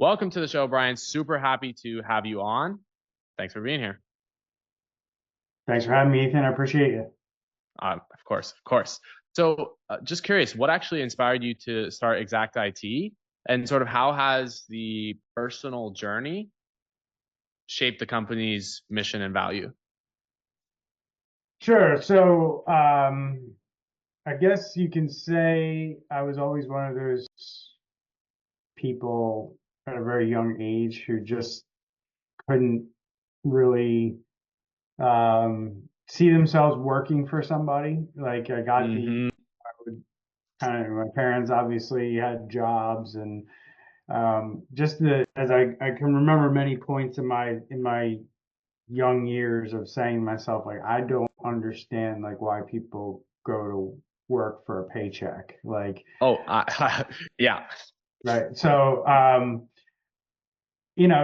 Welcome to the show, Brian. Super happy to have you on. Thanks for being here. Thanks for having me, Ethan. I appreciate you. Of course, of course. So just curious, what actually inspired you to start Xact IT, and sort of how has the personal journey shaped the company's mission and value? Sure. So I guess you can say I was always one of those people at a very young age who just couldn't really see themselves working for somebody. Like I got Mm-hmm. I would kind of, my parents obviously had jobs, and as I can remember many points in my young years of saying to myself, like, I don't understand like why people go to work for a paycheck. Like, Oh, yeah. right. So,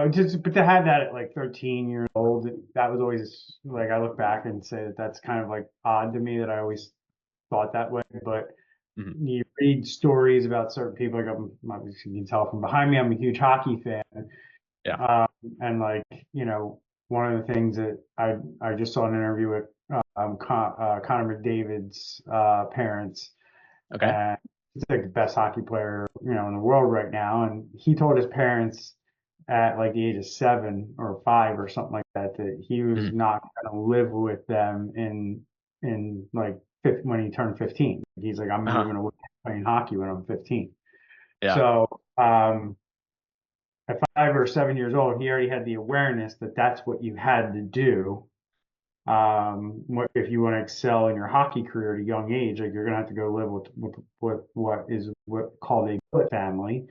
just but to have that at like 13 years old, that was always like, I look back and say that that's kind of like odd to me that I always thought that way. But Mm-hmm. you read stories about certain people, like obviously you can tell from behind me, I'm a huge hockey fan. Yeah. Um, and like, one of the things that I just saw an interview with Connor McDavid's parents, Okay. and he's like the best hockey player, in the world right now. And he told his parents at like the age of 7 or 5 or something like that, that he was Mm-hmm. not going to live with them in like when he turned 15. He's like, I'm Uh-huh. moving away playing hockey when I'm 15. Yeah. So, at 5 or 7 years old, he already had the awareness that that's what you had to do. If you want to excel in your hockey career at a young age, like you're gonna have to go live with what is called a billet family.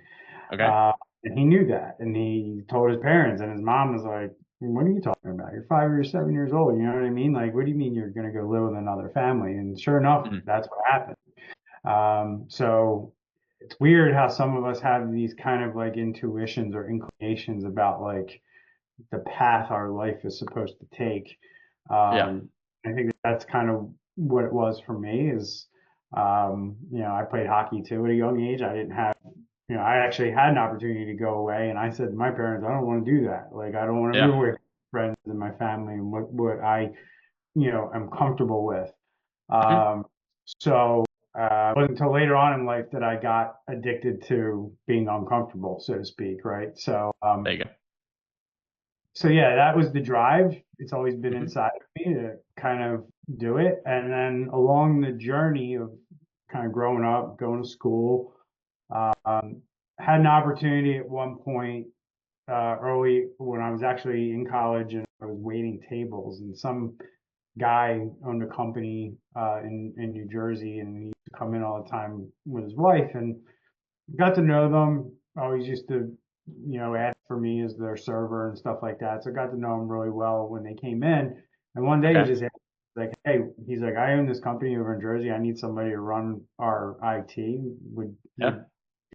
Okay. Uh, and he knew that, and he told his parents, and his mom was like, "What are you talking about? You're 5 or 7 years old. You know what I mean? Like, what do you mean you're gonna go live with another family?" And sure enough, Mm-hmm. that's what happened. So it's weird how some of us have these kind of like intuitions or inclinations about like the path our life is supposed to take. Yeah. I think that's kind of what it was for me is, I played hockey too at a young age. I didn't have, I actually had an opportunity to go away, and I said to my parents, I don't want to do that. Like, I don't want to move Yeah. away from friends and my family and what I, am comfortable with. Mm-hmm. Um, so it wasn't until later on in life that I got addicted to being uncomfortable, so to speak, right? There you go. So yeah, that was the drive. It's always been Mm-hmm. inside of me to kind of do it. And then along the journey of kind of growing up, going to school, um, had an opportunity at one point early when I was actually in college, and I was waiting tables, and some guy owned a company in New Jersey, and he used to come in all the time with his wife, and got to know them. Always used to, ask for me as their server and stuff like that. So I got to know them really well when they came in. And one day he Okay. just asked, like, "Hey," he's like, "I own this company over in Jersey. I need somebody to run our IT. Would Yeah. would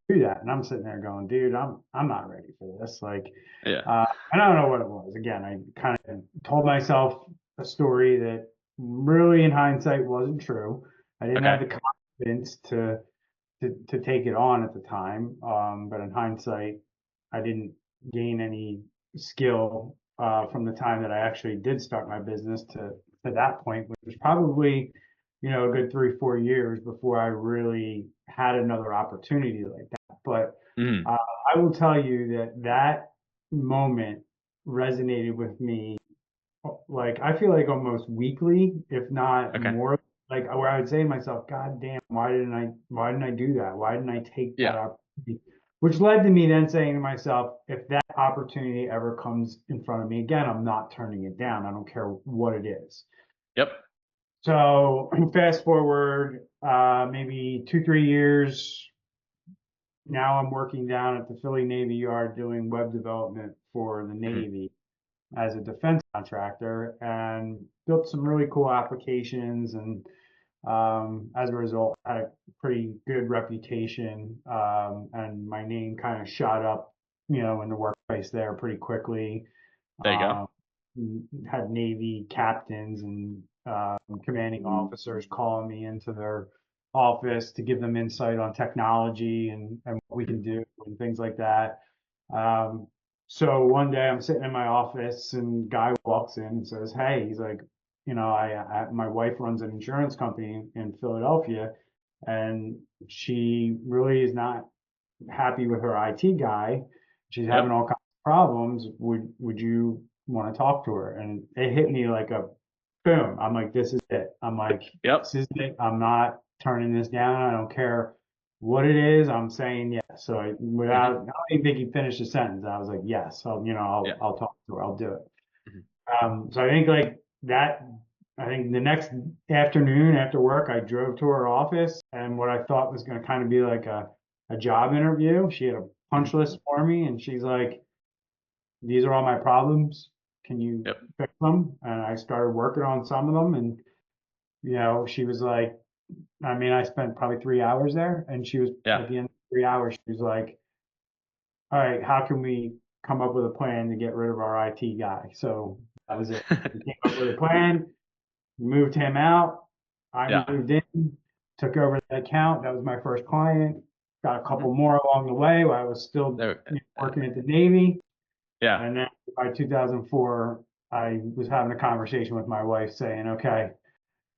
do that?" And I'm sitting there going, "Dude, I'm not ready for this." Like, Yeah. I don't know what it was. Again, I kind of told myself a story that really, in hindsight, wasn't true. I didn't have Okay. the confidence to take it on at the time. But in hindsight, I didn't gain any skill from the time that I actually did start my business to that point, which was probably, a good 3 or 4 years before I really had another opportunity like that. But Mm-hmm. uh, I will tell you that that moment resonated with me, like, I feel like almost weekly, if not Okay. more, like where I would say to myself, God damn, why didn't I do that? Why didn't I take that Yeah. opportunity? Which led to me then saying to myself, if that opportunity ever comes in front of me again, I'm not turning it down. I don't care what it is. Yep. So fast forward, maybe 2, 3 years. Now I'm working down at the Philly Navy Yard doing web development for the Mm-hmm. Navy as a defense contractor, and built some really cool applications, and as a result had a pretty good reputation, and my name kind of shot up, in the workplace there pretty quickly. There you go. um, had Navy captains and commanding officers calling me into their office to give them insight on technology and what we can do and things like that. So one day I'm sitting in my office and guy walks in and says, "Hey," he's like, my wife runs an insurance company in Philadelphia, and she really is not happy with her IT guy. She's having Yep. all kinds of problems. Would you want to talk to her?" And it hit me like a boom. I'm like, this is it. I'm like, Yep. this is it. I'm not turning this down. I don't care what it is. I'm saying yes. So Hmm. I don't even think he finished the sentence. I was like, yes. Yeah. I'll talk to her. I'll do it. Mhm. So I think like that, I think the next afternoon after work, I drove to her office, and what I thought was going to kind of be like a job interview, she had a punch Mhm. list for me, and she's like, "These are all my problems. Can you Yep. fix them?" And I started working on some of them, and she was like, I mean, I spent probably 3 hours there, and she was Yeah. at the end of 3 hours, she was like, "All right, how can we come up with a plan to get rid of our IT guy?" So that was it. We came up with a plan, moved him out. I Yeah. moved in, took over the account. That was my first client. Got a Hmm. couple more along the way while I was still There. working at the Navy. Yeah. And then by 2004, I was having a conversation with my wife saying, okay,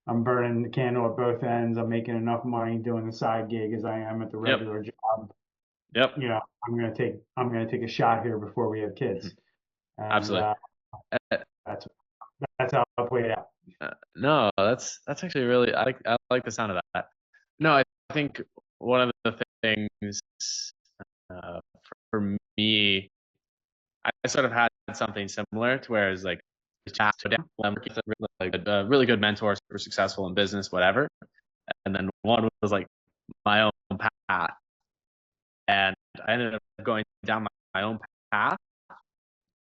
I'm burning the candle at both ends. I'm making enough money doing the side gig as I am at the Yep. regular job. Yep. I'm gonna take a shot here before we have kids. Mhm. And Absolutely. Uh, that's that's how it played out. no, that's actually really I like the sound of that. No, I think one of the things uh, for me, I sort of had something similar to where it's like I'm working with a really good mentor, super successful in business, whatever. And then one was like my own path, and I ended up going down my own path,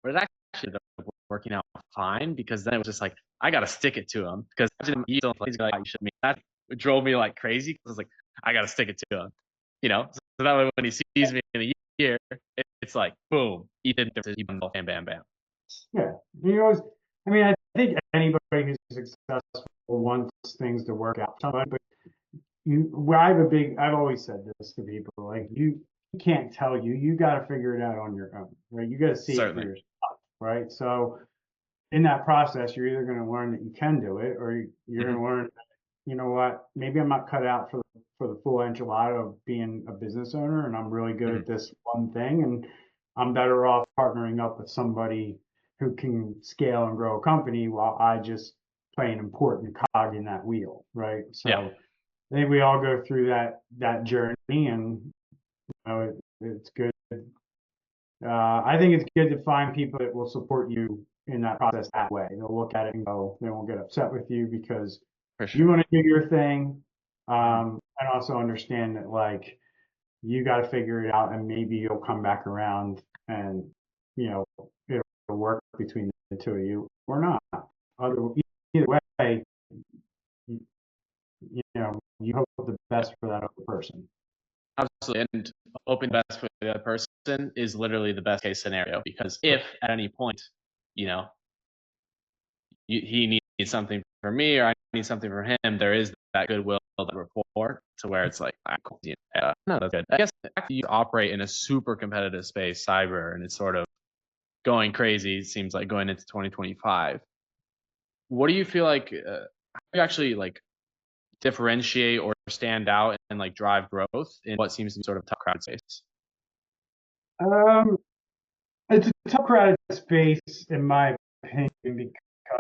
but it actually ended up working out fine because then it was just like I gotta stick it to him because he's like you should me that drove me like crazy because I was like I gotta stick it to him, so that way when he sees me in a year, it's like boom, he did bam bam bam. Yeah. I mean, I think anybody who's successful wants things to work out. But I've always said this to people, like you can't tell you got to figure it out on your own, right? You got to see it for Certainly. yourself, right? So in that process, you're either going to learn that you can do it, or you're going Hmm. to learn, you know what, maybe I'm not cut out for the full enchilada of being a business owner, and I'm really good Hmm. at this one thing, and I'm better off partnering up with somebody who can scale and grow a company while I just play an important cog in that wheel, right? Yeah, So I think we all go through that journey, and it's good. I think it's good to find people that will support you in that process that way. They'll look at it and go, they won't get upset with you because for you sure. want to do your thing, Hmm. and also understand that like you got to figure it out, and maybe you'll come back around, and you know it'll work between the two of you or not. Other Either way, you hope the best for that other person. Absolutely. And hoping the best for the other person is literally the best case scenario because if at any point, you know, he needs something from me or I need something from him, there is that goodwill, that rapport to where it's like, cool, no, that's good. I guess you operate in a super competitive space, cyber, and it's sort of going crazy. It seems like going into 2025. What do you feel like? How do you actually like differentiate or stand out and like drive growth in what seems to be sort of tough crowd space? Um, it's a tough crowded space, in my opinion,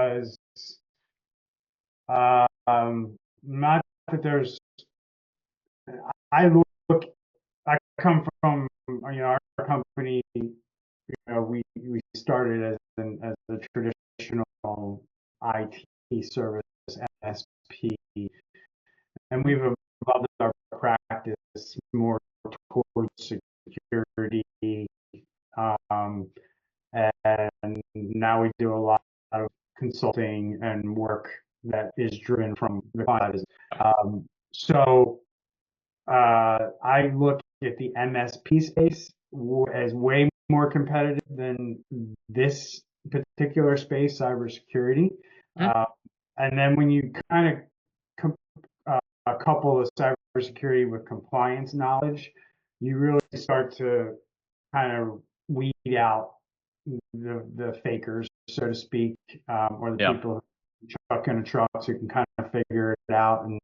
because not that there's. I look. I come from our company. We started as a traditional IT service MSP, and we've evolved our practice more towards security. Um, and now we do a lot of consulting and work that is driven from the client. So I look at the MSP space as way more competitive than this particular space, cybersecurity. Mhm. Uh, and then when you kind of couple of cybersecurity with compliance knowledge, you really start to kind of weed out the fakers, so to speak, or the Yeah. people truck in trucks who can kind of figure it out and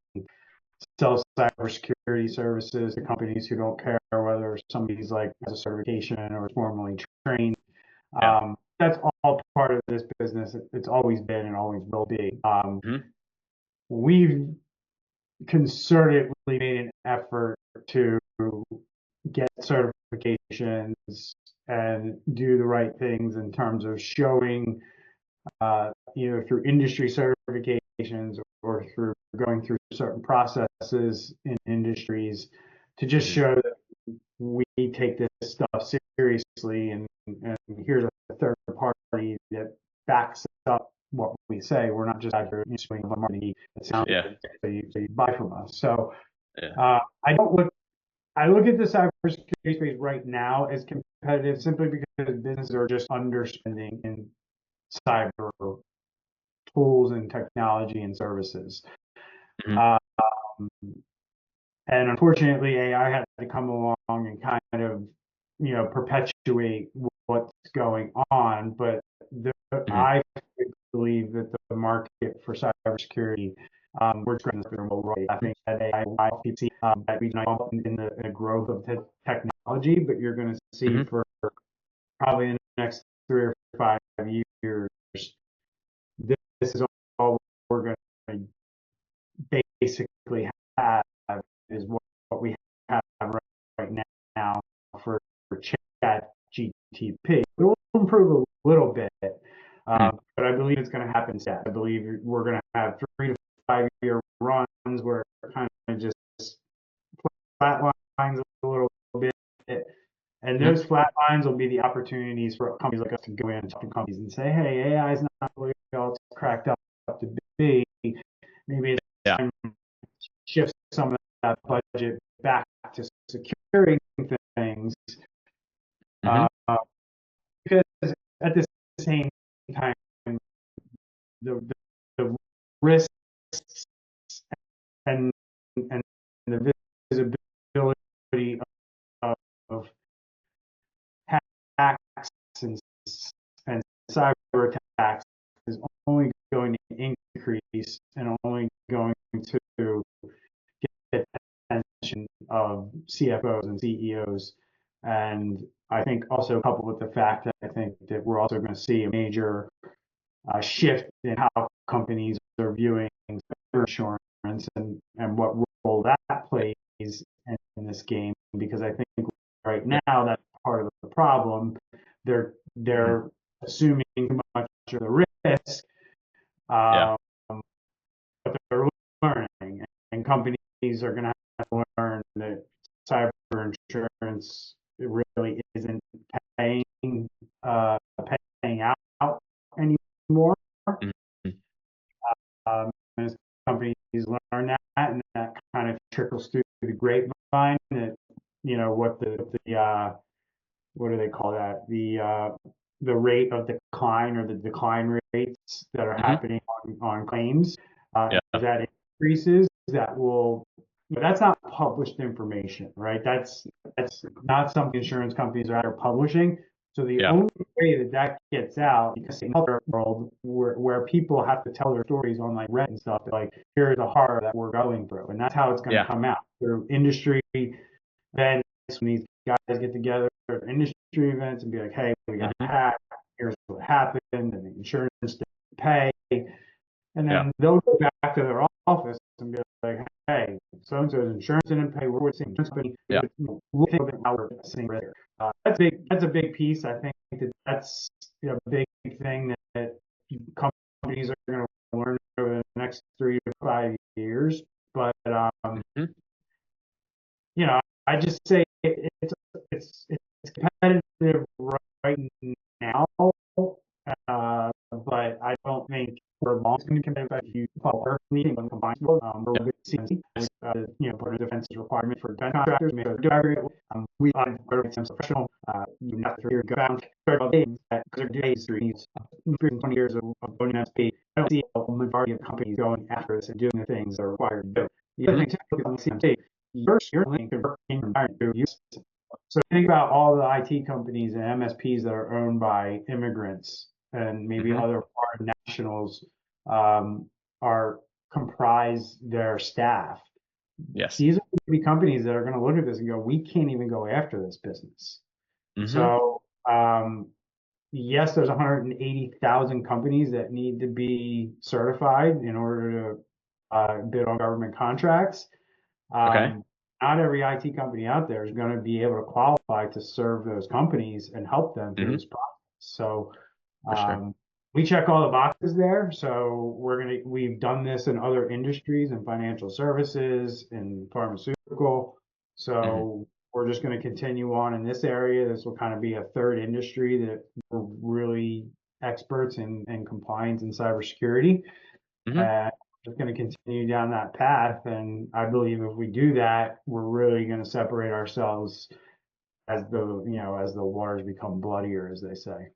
sell cybersecurity services to companies who don't care whether somebody's like has a certification or is formally trained. Yeah. That's all part of this business. It's always been and always will be. Hmm. We've concertedly made an effort to get certifications and do the right things in terms of showing, either through industry certifications or through going through certain processes in industries to just Hmm. show that we take this stuff seriously, and here's a third party that backs up what we say. We're not just out here swinging money that sounds Yeah. good, so you buy from us. So Yeah. I don't look. I look at the cybersecurity space right now as competitive simply because businesses are just underspending in cyber tools and technology and services. Hmm. Um, and unfortunately, AI had to come along and kind of, perpetuate what's going on. But Hmm. I believe that the market for cybersecurity, we're trying to right. I think that AI will see that we in the growth of technology, but you're going to see Hmm. for probably in the next 3 or 5 years, this is all we're going to basically have is what we have right now for chat GTP. It will improve a little bit, Hmm. but I believe it's going to happen soon. I believe we're going to have 3 to 5 year runs where it kind of just flatlines a little bit. And Hmm. those flat lines will be the opportunities for companies like us to go in and talk to companies and say, hey, AI is not really all it's cracked up to be. Maybe it's Yeah. time to shift some of that budget back to securing things. Hmm. Uh, because at the same time, the, the risks and, and the visibility of hacks and, and cyber attacks is only going to increase and only going to get attention of CFOs and CEOs. And I think also coupled with the fact that I think that we're also going to see a major shift in how companies are viewing cyber insurance and what role that plays in this game. Because I think right Yeah. now that's part of the problem. Hmm. They're assuming too much of the risk, Yeah. um, but they're learning, and companies are going to have to learn that cyber insurance really isn't paying uh, paying out anymore. Hmm. As companies learn that, and that kind of trickles through the grapevine. That what what do they call that? The rate of decline or the decline rates that are Hmm. happening on claims. Yeah. As that increases, that will, but that's not published information, right? That's not something insurance companies are publishing. So the Yeah. only way that that gets out, because in the world where people have to tell their stories on like Reddit and stuff, like here's the horror that we're going through, and that's how it's going to Yeah. come out through industry events when these guys get together at industry events and be like, hey, we got Hmm. hacked. Here's what happened, and the insurance didn't pay. And Yeah. then they'll go back to their office and be like, hey, so and so's insurance didn't pay. We're with the insurance company. Yeah. Look at how we're seeing risk. That's big. That's a big piece. I think that's a big thing that companies are going to learn over the next 3 to 5 years. But Hmm. I just say it's competitive right now, but I don't think for long it's going to be competitive. If you follow our leading on combined, we're Yeah. with CMMC, part of defense requirement for defense contractors. Make sure to do everything. We are professional. You have to hear bound things that because they're days needs 20 years of owning SP. I don't see a majority of companies going after this and doing the things that are required to do. The other Hmm. thing too is on CMC, your link can work in your environment through use. So think about all the IT companies and MSPs that are owned by immigrants and maybe Hmm. other foreign nationals, are comprise their staff. Yes. These are going to be companies that are going to look at this and go, we can't even go after this business. Hmm. So, yes, there's 180,000 companies that need to be certified in order to bid on government contracts. Okay. Um, Not every IT company out there is going to be able to qualify to serve those companies and help them through Hmm. this process. So, For sure. um, we check all the boxes there. So we've done this in other industries, in financial services, in pharmaceutical. Hmm. So we're just going to continue on in this area. This will kind of be a third industry that we're really experts in compliance and cybersecurity. Hmm. And just going to continue down that path. And I believe if we do that, we're really going to separate ourselves as as the waters become bloodier, as they say.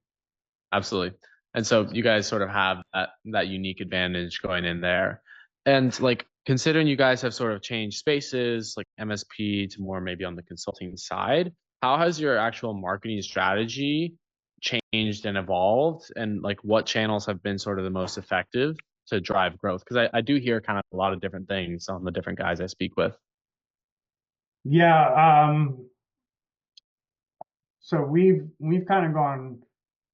Absolutely. And so you guys sort of have that unique advantage going in there. And like considering you guys have sort of changed spaces like MSP to more maybe on the consulting side, how has your actual marketing strategy changed and evolved? And like what channels have been sort of the most effective to drive growth? Because I do hear kind of a lot of different things on the different guys I speak with. Yeah, so we've kind of gone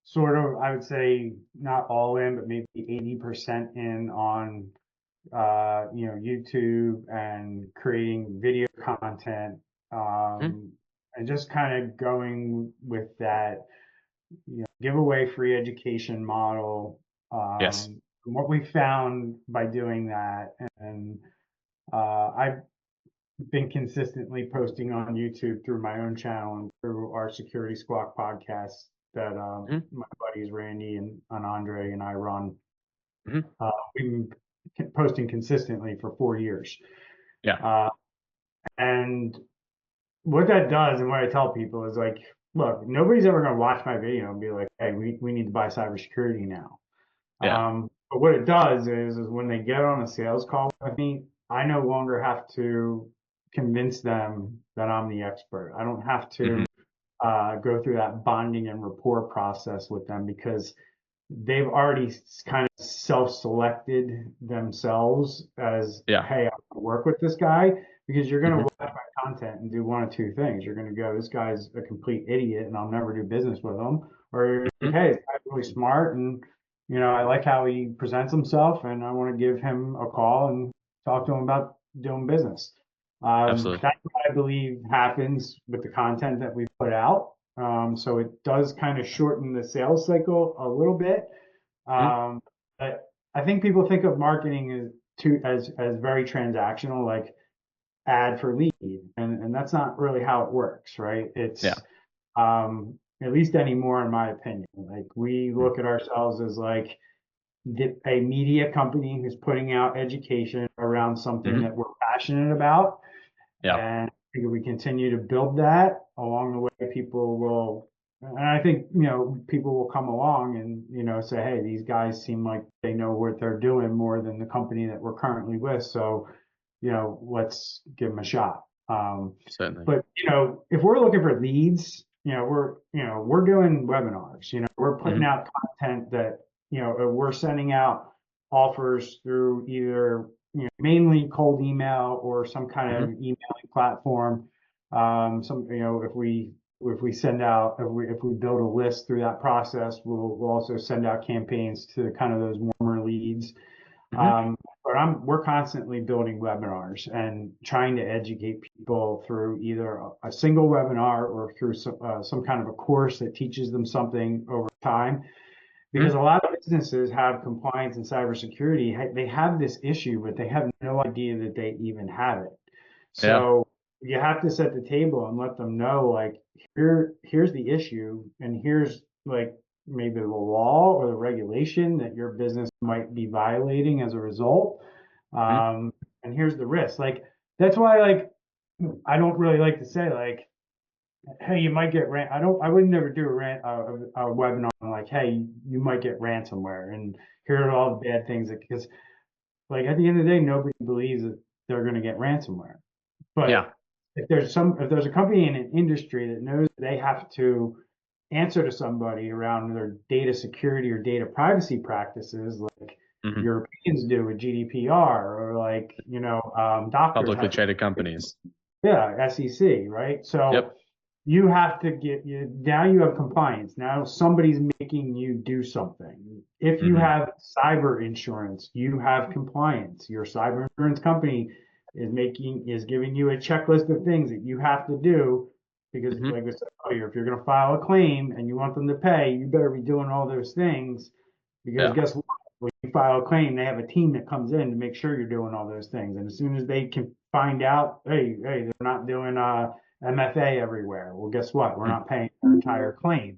sort of, I would say, not all in, but maybe 80% in on YouTube and creating video content, Mhm. and just kind of going with that, giveaway free education model. Yes. And what we found by doing that, and I've been consistently posting on YouTube through my own channel and through our Security Squawk podcast that Hmm. my buddies Randy and Andre and I run. Hmm. We've been posting consistently for 4 years. Yeah. Uh, and what that does, and what I tell people is like, look, nobody's ever going to watch my video and be like, hey, we need to buy cybersecurity now. Yeah. But what it does is when they get on a sales call with me, I no longer have to convince them that I'm the expert. I don't have Hmm. to go through that bonding and rapport process with them because they've already kind of self-selected themselves as, Yeah. hey, I want to work with this guy because you're going to Hmm. watch my content and do one of two things. You're going to go, this guy's a complete idiot and I'll never do business with him. Or you're like, Hmm. hey, this guy's really smart and, I like how he presents himself and I want to give him a call and talk to him about doing business. Absolutely. That's what I believe happens with the content that we put out. So it does kind of shorten the sales cycle a little bit. Hmm. Um, but I think people think of marketing as very transactional, like ad for lead, and that's not really how it works, right? Yeah. It's at least anymore, in my opinion. Like we look at ourselves as like a media company who's putting out education around something Hmm. that we're passionate about, Yeah. and I think if we continue to build that along the way, people will, and I think, people will come along and, say, hey, these guys seem like they know what they're doing more than the company that we're currently with. So, let's give them a shot. Certainly. But, if we're looking for leads, we're doing webinars, we're putting Hmm. out content that, we're sending out offers through either, mainly cold email or some kind of Hmm. emailing platform. If we send out, if we build a list through that process, we'll also send out campaigns to kind of those warmer leads. Hmm. But we're constantly building webinars and trying to educate people through either a single webinar or through some kind of a course that teaches them something over time. Because a Hmm. lot of businesses have compliance and cybersecurity, they have this issue, but they have no idea that they even have it. Yeah. So you have to set the table and let them know, like, here's the issue, and here's like maybe the law or the regulation that your business might be violating as a result. Hmm. Um, and here's the risk. Like that's why, like, I don't really like to say like, hey, you might get I would never do a webinar on like, hey, you might get ransomware, and here are all the bad things because like at the end of the day, nobody believes that they're going to get ransomware. But Yeah. if there's a company in an industry that knows they have to answer to somebody around their data security or data privacy practices, like Hmm. Europeans do with GDPR, or like, doctors Publicly have to, traded companies. yeah, SEC, right? So Yep. you have to get you now you have compliance. Now somebody's making you do something. If you Hmm. have cyber insurance, you have compliance. Your cyber insurance company is giving you a checklist of things that you have to do because, Hmm. like I said earlier, if you're going to file a claim and you want them to pay, you better be doing all those things, because Yeah. guess what? When you file a claim, they have a team that comes in to make sure you're doing all those things. And as soon as they can find out, hey, they're not doing MFA everywhere. Well, guess what? We're Mm. not paying your entire claim.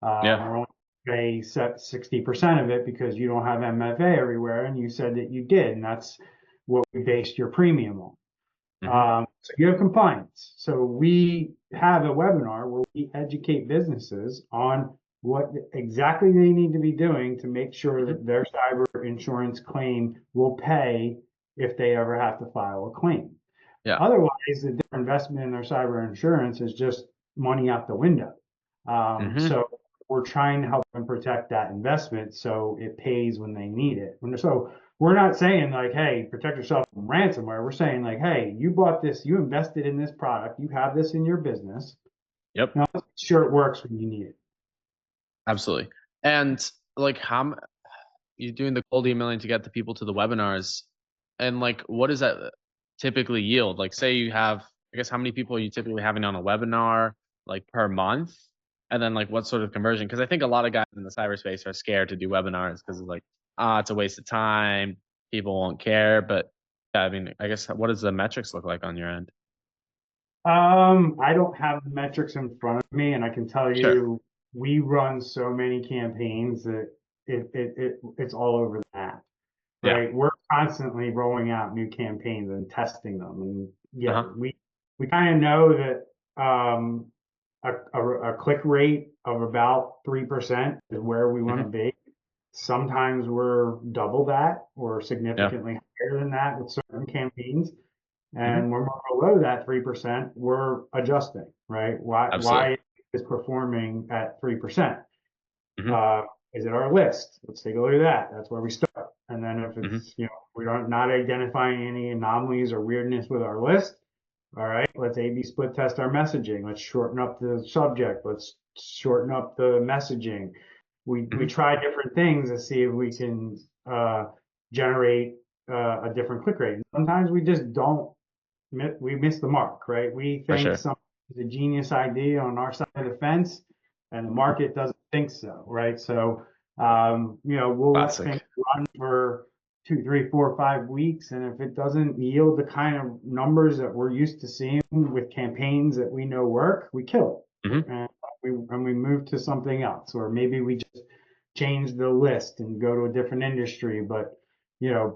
Yeah. We're only pay 60% of it because you don't have MFA everywhere, and you said that you did, and that's what we based your premium on. Hmm. So you have compliance. So we have a webinar where we educate businesses on what exactly they need to be doing to make sure Hmm. that their cyber insurance claim will pay if they ever have to file a claim. Yeah. Otherwise, their investment in their cyber insurance is just money out the window. Hmm. So we're trying to help them protect that investment so it pays when they need it. So we're not saying like, hey, protect yourself from ransomware. We're saying like, hey, you bought this, you invested in this product, you have this in your business. Yep. Now, let's make sure it works when you need it. Absolutely. And like, you doing the cold emailing to get the people to the webinars, and like, what does that typically yield? Like, say you have, I guess, how many people are you typically having on a webinar, like, per month? And then like, what sort of conversion? Because I think a lot of guys in the cyberspace are scared to do webinars because it's like, it's a waste of time. People won't care. But yeah, I mean, I guess, what does the metrics look like on your end? I don't have the metrics in front of me, and I can tell Sure. you we run so many campaigns that it's all over the map. Yeah. Right? We're constantly rolling out new campaigns and testing them. And Uh yeah, huh. we kind of know that a click rate of about 3% is where we want Hmm. to be. Sometimes we're double that or Yeah. significantly higher than that with certain campaigns. Hmm. And when we're below that 3%, we're adjusting, right? Absolutely. Why is performing at 3%? Hmm. Uh, is it our list? Let's take a look at that. That's where we start. And then if Hmm. it's, we are not identifying any anomalies or weirdness with our list, all right, let's A/B split test our messaging. Let's shorten up the subject. Let's shorten up the messaging. We Hmm. try different things to see if we can generate a different click rate. Sometimes we just don't, we miss the mark, right? We For think sure. something is a genius idea on our side of the fence, and the market doesn't think so, right? So, we'll let things Classic. run for 2, 3, 4, 5 weeks, and if it doesn't yield the kind of numbers that we're used to seeing with campaigns that we know work, we kill it, Hmm. and we move to something else, or maybe we just change the list and go to a different industry, but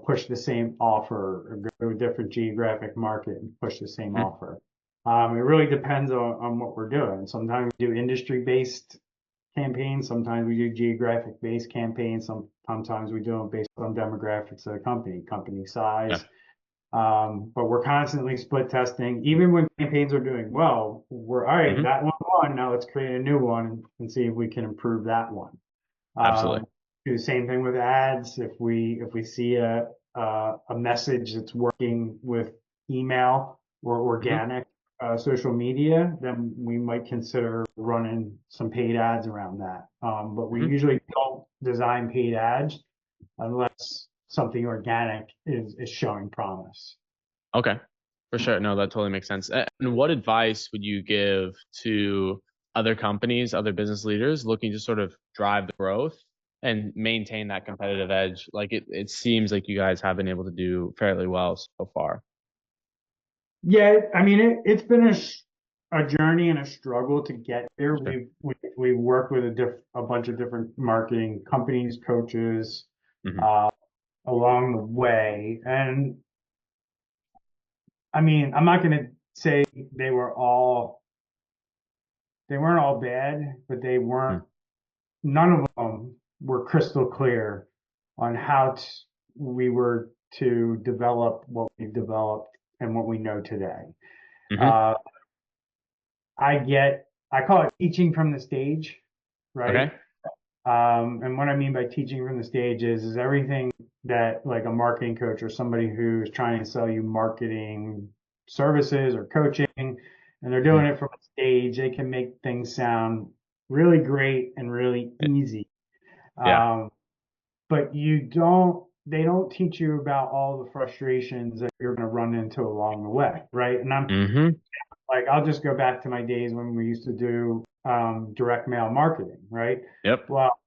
push the same offer, or go to a different geographic market and push the same Hmm. offer. It really depends on what we're doing. Sometimes we do industry-based campaigns. Sometimes we do geographic-based campaigns. Sometimes we do them based on demographics of the company Yeah. size. But we're constantly split testing. Even when campaigns are doing well, we're all right. Hmm. That one won. Now let's create a new one and see if we can improve that one. Absolutely. Do the same thing with ads. If we see a message that's working with email or Hmm. organic social media, then we might consider running some paid ads around that. But we Hmm. usually don't design paid ads unless something organic is showing promise. Okay. For sure. No, that totally makes sense. And what advice would you give to other companies, other business leaders looking to sort of drive the growth and maintain that competitive edge? Like, it seems like you guys have been able to do fairly well so far. Yeah, I mean it's been a journey and a struggle to get here. Sure. We've worked with a bunch of different marketing companies, coaches, Hmm. uh, along the way, and I mean I'm not going to say they weren't all bad, but they weren't, none of them were crystal clear on how we were to develop what we've developed and what we know today. Mm-hmm. Uh, I call it teaching from the stage, right? Okay. And what I mean by teaching from the stage is everything that like a marketing coach or somebody who's trying to sell you marketing services or coaching, and they're Hmm. doing it from a stage, they can make things sound really great and really easy. Yeah. Um, but they don't teach you about all the frustrations that you're going to run into along the way, right? And I'm Mm-hmm. like, I'll just go back to my days when we used to do direct mail marketing, right? Yep. Well,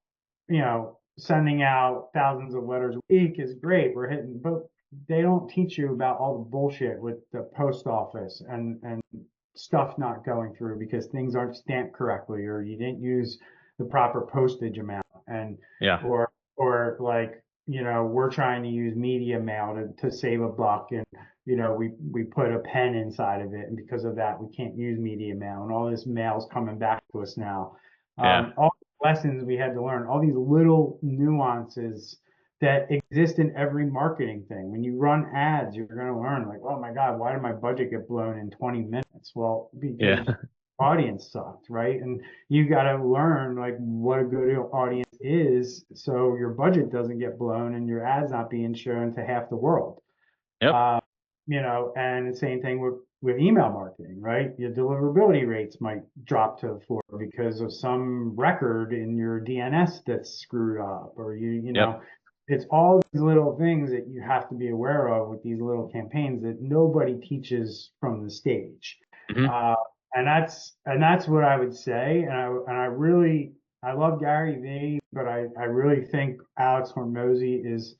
sending out thousands of letters a week is great. We're hitting, but they don't teach you about all the bullshit with the post office and stuff not going through because things aren't stamped correctly or you didn't use the proper postage amount and Yeah. or like we're trying to use media mail to save a buck and we put a pen inside of it and because of that we can't use media mail and all this mail's coming back to us now. Yeah. All lessons we had to learn, all these little nuances that exist in every marketing thing. When you run ads, you're going to learn like, oh my God, why did my budget get blown in 20 minutes? Well, Yeah. because audience sucked, right? And you got to learn like what a good audience is so your budget doesn't get blown and your ads not being shown to half the world. Yep. Uh, and the same thing with email marketing, right? Your deliverability rates might drop to the floor because of some record in your DNS that's screwed up, or Yep. it's all these little things that you have to be aware of with these little campaigns that nobody teaches from the stage. Mm-hmm. Uh, and that's what I would say. I love Gary Vee, but I really think Alex Hormozy is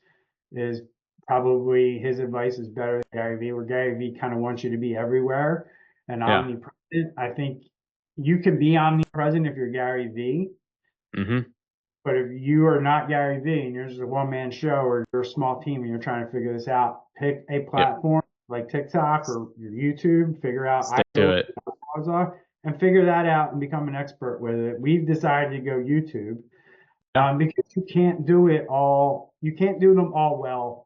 probably his advice is better than Gary Vee, where Gary Vee kind of wants you to be everywhere and Yeah. omnipresent. I think you can be omnipresent if you're Gary Vee, Mm-hmm. but if you are not Gary Vee and you're just a one man show or you're a small team and you're trying to figure this out, pick a Yep. platform like TikTok or your YouTube, figure out Stick to it. and figure that out and become an expert with it. We've decided to go YouTube Yeah. because you can't do it all. You can't do them all well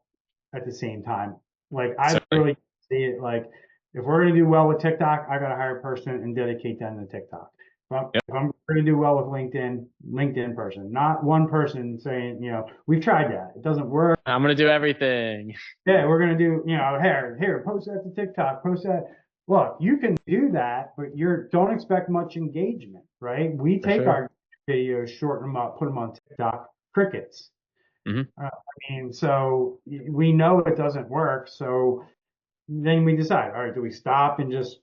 at the same time. Like I Certainly. really see it like if we're gonna do well with TikTok, I gotta hire a person and dedicate them to TikTok. Yep. If I'm gonna do well with LinkedIn person, not one person saying, we've tried that. It doesn't work. I'm gonna do everything. Yeah, we're gonna do, here, post that to TikTok, post that. Look, you can do that, but don't expect much engagement, right? We For take sure. our videos, shorten them up, put them on TikTok, crickets. Mm-hmm. So we know it doesn't work. So then we decide, all right, do we stop and just,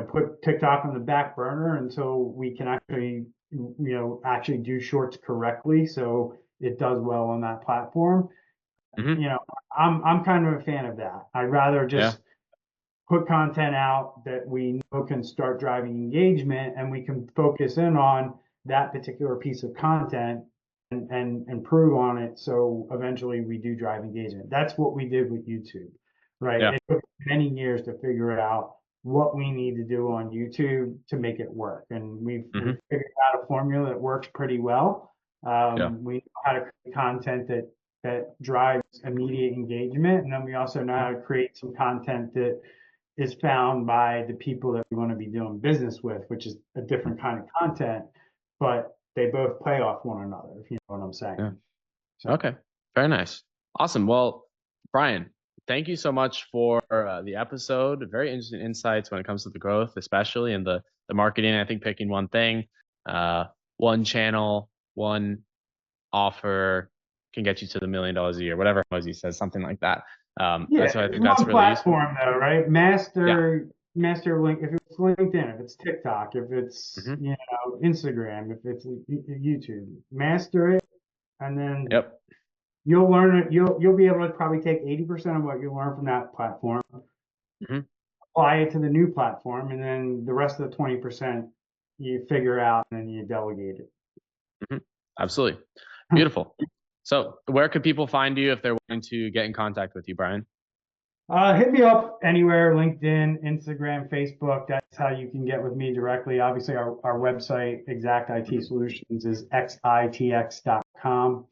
put TikTok on the back burner until we can actually do shorts correctly so it does well on that platform? Mm-hmm. You know, I'm kind of a fan of that. I'd rather Yeah. just put content out that we know can start driving engagement and we can focus in on that particular piece of content and improve on it so eventually we do drive engagement. That's what we did with YouTube, right? Yeah. It took many years to figure out what we need to do on YouTube to make it work. And we've Mm-hmm. figured out a formula that works pretty well. Yeah. We know how to create content that drives immediate engagement. And then we also know how to create some content that is found by the people that we want to be doing business with, which is a different kind of content, but they both play off one another, if you know what I'm saying. Yeah. So, Okay. Very nice. Awesome. Well, Bryan, thank you so much for the episode. Very interesting insights when it comes to the growth, especially in the marketing. I think picking one thing, one channel, one offer can get you to the $1 million a year, whatever Mosey says, something like that. yeah, So I it's think that's one really useful. platform though, right? Yeah. Master link. If it's LinkedIn, if it's TikTok, if it's Hmm. Instagram, if it's YouTube, master it, and then Yep. you'll learn it. You'll be able to probably take 80% of what you learn from that platform, Hmm. apply it to the new platform, and then the rest of the 20% you figure out and then you delegate it. Hmm. Absolutely. Beautiful. So where could people find you if they're wanting to get in contact with you, Bryan? Hit me up anywhere, LinkedIn, Instagram, Facebook. That's how you can get with me directly. Obviously, our website, Xact IT Solutions, is xitx.com.